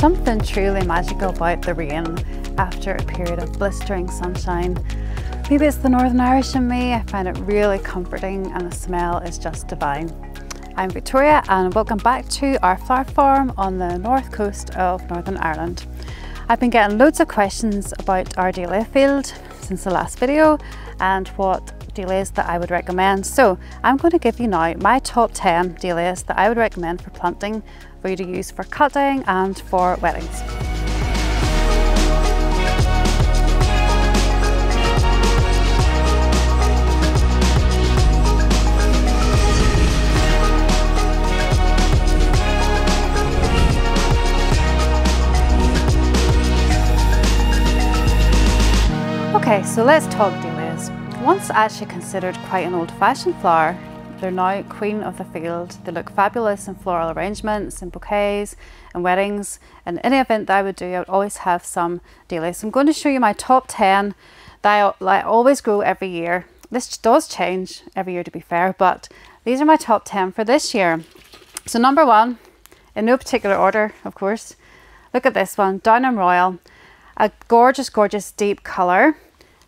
something truly magical about the rain after a period of blistering sunshine. Maybe it's the Northern Irish in me. I find it really comforting and the smell is just divine. I'm Victoria and welcome back to our flower farm on the north coast of Northern Ireland. I've been getting loads of questions about our dahlia field since the last video and what dahlias that I would recommend. So I'm going to give you now my top 10 dahlias that I would recommend for planting for you to use for cutting and for weddings. Okay, so let's talk dahlias. Once actually considered quite an old-fashioned flower, they're now queen of the field. They look fabulous in floral arrangements, in bouquets, and weddings. And any event that I would do, I would always have some dahlias. So I'm going to show you my top 10 that I always grow every year. This does change every year, to be fair, but these are my top 10 for this year. So number 1, in no particular order, of course, look at this one, Downham Royal. A gorgeous, gorgeous deep colour.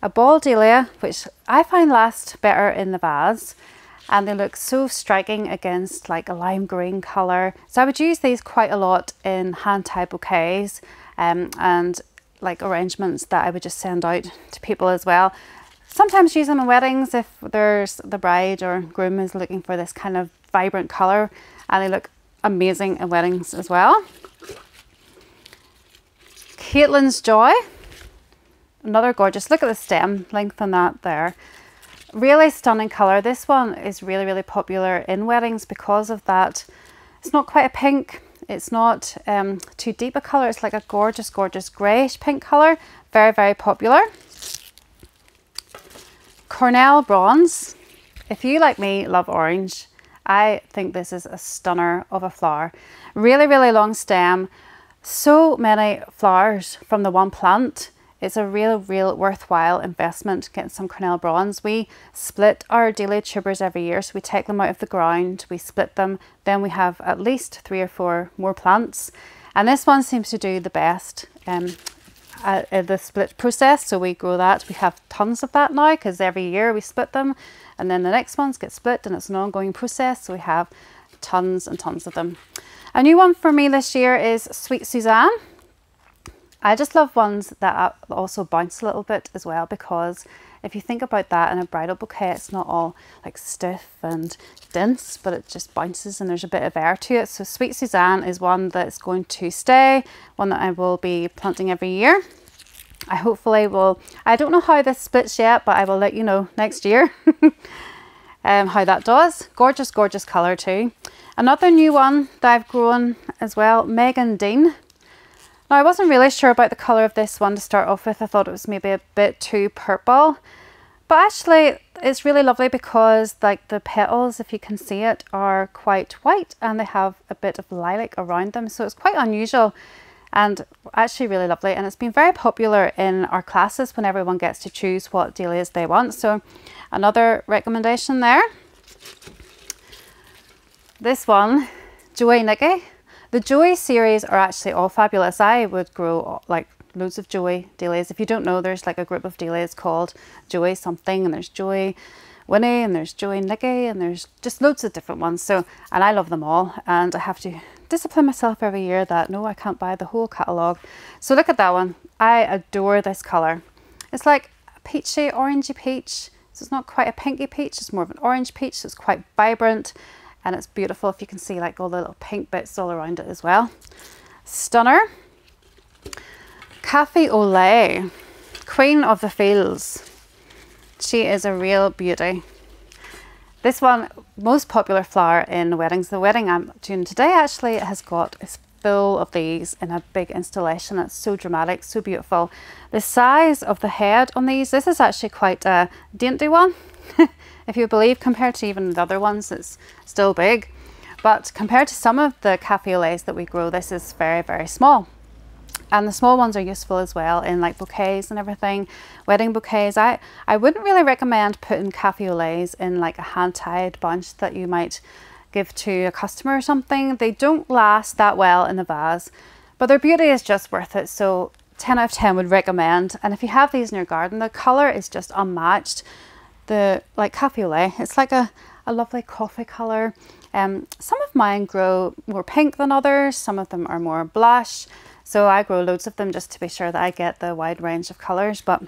A ball dahlia, which I find lasts better in the vase, and they look so striking against like a lime green colour. So I would use these quite a lot in hand-tied bouquets and like arrangements that I would just send out to people as well. Sometimes use them in weddings if there's the bride or groom is looking for this kind of vibrant colour, and they look amazing in weddings as well. Caitlin's Joy. Another gorgeous, look at the stem length on that there. Really stunning colour. This one is really, really popular in weddings because of that. It's not quite a pink. It's not too deep a colour. It's like a gorgeous, gorgeous greyish pink colour. Very, very popular. Cornel Brons. If you, like me, love orange, I think this is a stunner of a flower. Really, really long stem. So many flowers from the one plant. It's a real worthwhile investment getting some Cornel Brons. We split our dahlia tubers every year, so we take them out of the ground, we split them, then we have at least 3 or 4 more plants. And this one seems to do the best in the split process, so we grow that. We have tons of that now because every year we split them and then the next ones get split and it's an ongoing process, so we have tons and tons of them. A new one for me this year is Sweet Suzanne. I just love ones that also bounce a little bit as well, because if you think about that in a bridal bouquet, it's not all like stiff and dense, but it just bounces and there's a bit of air to it. So Sweet Suzanne is one that's going to stay, one that I will be planting every year. I hopefully will, I don't know how this splits yet, but I will let you know next year how that does. Gorgeous, gorgeous colour too. Another new one that I've grown as well, Megan Dean. Now, I wasn't really sure about the colour of this one to start off with. I thought it was maybe a bit too purple. But actually, it's really lovely because like the petals, if you can see it, are quite white and they have a bit of lilac around them. So it's quite unusual and actually really lovely. And it's been very popular in our classes when everyone gets to choose what dahlias they want. So another recommendation there. This one, Jowey Nicky. The Jowey series are actually all fabulous. I would grow like loads of Jowey dahlias. If you don't know, there's like a group of dahlias called Jowey something, and there's Jowey Winnie, and there's Jowey Nicky, and there's just loads of different ones. So, and I love them all, and I have to discipline myself every year that no, I can't buy the whole catalogue. So look at that one. I adore this colour. It's like a peachy, orangey peach. So it's not quite a pinky peach, it's more of an orange peach. So it's quite vibrant. And it's beautiful if you can see like all the little pink bits all around it as well. Stunner. Cafe au Lait, queen of the fields. She is a real beauty. This one, most popular flower in weddings. The wedding I'm doing today actually has got, it's full of these in a big installation. It's so dramatic, so beautiful. The size of the head on these, this is actually quite a dainty one. If you believe, compared to even the other ones, it's still big. But compared to some of the cafe au laits that we grow, this is very, very small. And the small ones are useful as well in like bouquets and everything, wedding bouquets. I wouldn't really recommend putting cafe au laits in like a hand-tied bunch that you might give to a customer or something. They don't last that well in the vase. but their beauty is just worth it. So 10 out of 10 would recommend. And if you have these in your garden, the color is just unmatched. The like cafe au lait, it's like a lovely coffee color. Some of mine grow more pink than others, some of them are more blush, so I grow loads of them just to be sure that I get the wide range of colors. But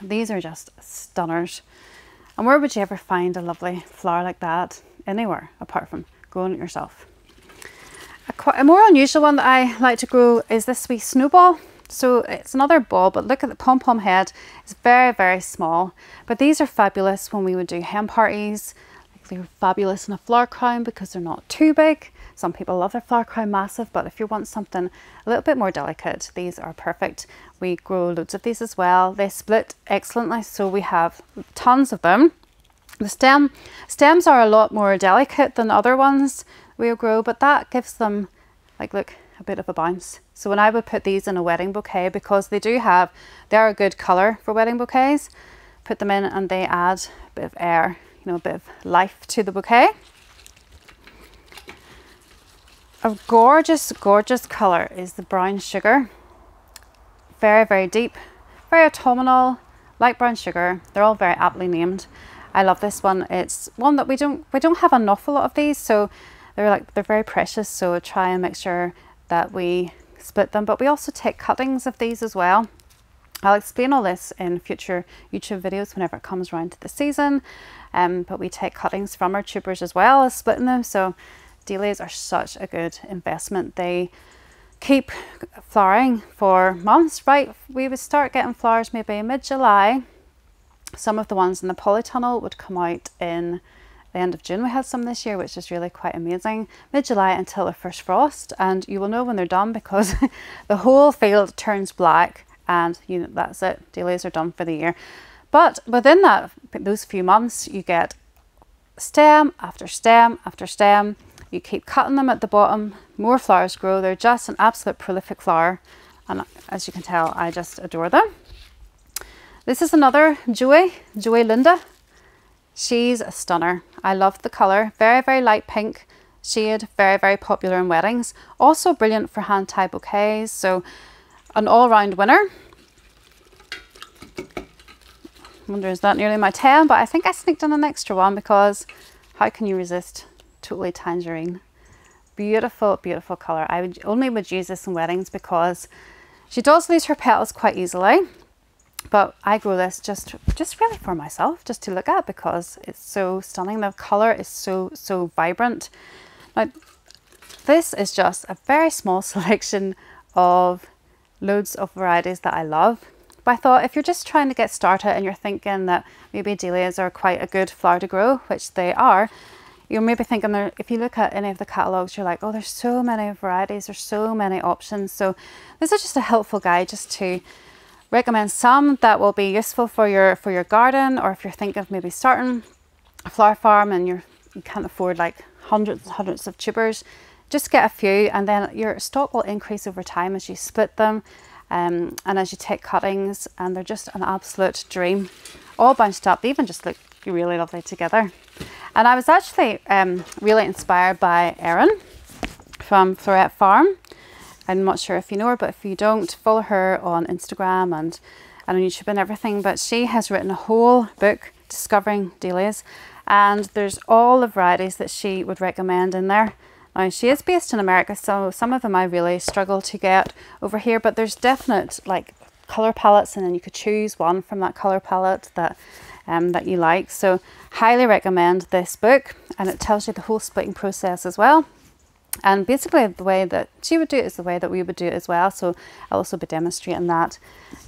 these are just stunners. And where would you ever find a lovely flower like that anywhere apart from growing it yourself? A more unusual one that I like to grow is this wee Snowball. So it's another ball, but look at the pom-pom head. It's very, very small. But these are fabulous when we would do hen parties. They're fabulous in a flower crown because they're not too big. Some people love their flower crown massive, but if you want something a little bit more delicate, these are perfect. We grow loads of these as well. They split excellently, so we have tons of them. The stems are a lot more delicate than other ones we'll grow, but that gives them, like, look, a bit of a bounce. So when I would put these in a wedding bouquet, because they are a good color for wedding bouquets, put them in and they add a bit of air, you know, a bit of life to the bouquet. A gorgeous, gorgeous color is the brown sugar. Very, very deep, very autumnal, light brown sugar. They're all very aptly named. I love this one. It's one that we don't have an awful lot of these, so they're very precious. So try and make sure that we split them. But we also take cuttings of these as well. I'll explain all this in future YouTube videos whenever it comes around to the season. But we take cuttings from our tubers as well as splitting them. So Dahlias are such a good investment. They keep flowering for months, right? We would start getting flowers maybe mid-July. Some of the ones in the polytunnel would come out in the end of June. We had some this year, which is really quite amazing. Mid-July until the first frost, and you will know when they're done because the whole field turns black, and that's it. Dahlias are done for the year. But within those few months, you get stem after stem after stem. You keep cutting them at the bottom, more flowers grow. They're just an absolute prolific flower, and as you can tell, I just adore them. This is another Jowey Linda. She's a stunner. I love the color. Very, very light pink shade. Very, very popular in weddings. Also brilliant for hand-tied bouquets. So an all-round winner. I wonder, is that nearly my 10? But I think I sneaked in an extra one because how can you resist Totally Tangerine? Beautiful, beautiful color. I would use this in weddings because she does lose her petals quite easily. But I grow this just really for myself, just to look at, because it's so stunning. The color is so vibrant. Now, this is just a very small selection of loads of varieties that I love. But I thought if you're just trying to get started and you're thinking that maybe Dahlias are quite a good flower to grow, which they are, you're maybe thinking if you look at any of the catalogues, you're like, oh, there's so many varieties, there's so many options. So this is just a helpful guide just to recommend some that will be useful for your garden, or if you're thinking of maybe starting a flower farm and you can't afford like hundreds and hundreds of tubers, just get a few, and then your stock will increase over time as you split them and as you take cuttings, and they're just an absolute dream. All bunched up, they even just look really lovely together. And I was actually really inspired by Erin from Florette Farm. I'm not sure if you know her, but if you don't, follow her on Instagram and on YouTube and everything. But she has written a whole book, Discovering Dahlias, and there's all the varieties that she would recommend in there. Now, she is based in America, so some of them I really struggle to get over here, but there's definite like color palettes, and then you could choose one from that color palette that you like. So highly recommend this book, and it tells you the whole splitting process as well. And basically the way that she would do it is the way that we would do it as well. So I'll also be demonstrating that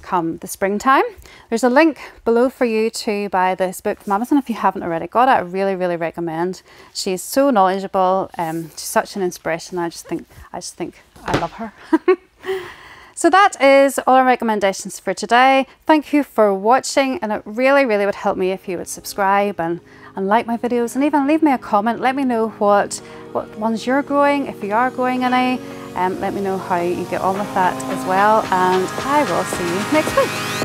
come the springtime. There's a link below for you to buy this book from Amazon if you haven't already got it. I really, really recommend. She's so knowledgeable. She's such an inspiration. I just think I love her. So that is all our recommendations for today. Thank you for watching, and it really, really would help me if you would subscribe and like my videos, and even leave me a comment. Let me know what ones you're growing, if you are growing any. Let me know how you get on with that as well, and I will see you next week.